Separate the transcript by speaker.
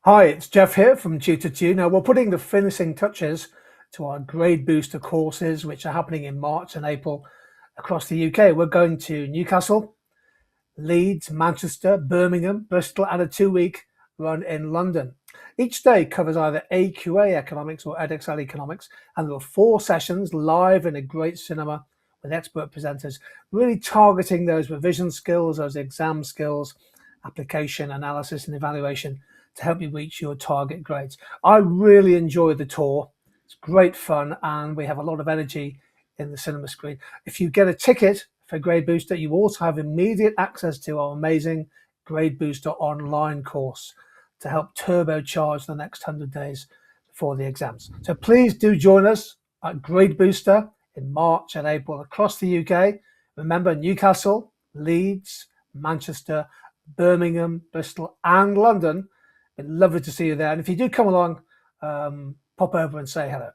Speaker 1: Hi, it's Geoff here from Tutor to. Now, we're putting the finishing touches to our grade booster courses, which are happening in March and April across the UK. We're going to Newcastle, Leeds, Manchester, Birmingham, Bristol, and a 2-week run in London. Each day covers either AQA economics or EdXL economics, and there are 4 sessions live in a great cinema with expert presenters, really targeting those revision skills, those exam skills, application, analysis, and evaluation to help you reach your target grades. I really enjoy the tour. It's great fun, and we have a lot of energy in the cinema screen. If you get a ticket for Grade Booster, you also have immediate access to our amazing Grade Booster online course to help turbocharge the next 100 days before the exams. So please do join us at Grade Booster in March and April across the UK. Remember, Newcastle, Leeds, Manchester, Birmingham, Bristol, and London. It'd be lovely to see you there. And if you do come along, pop over and say hello.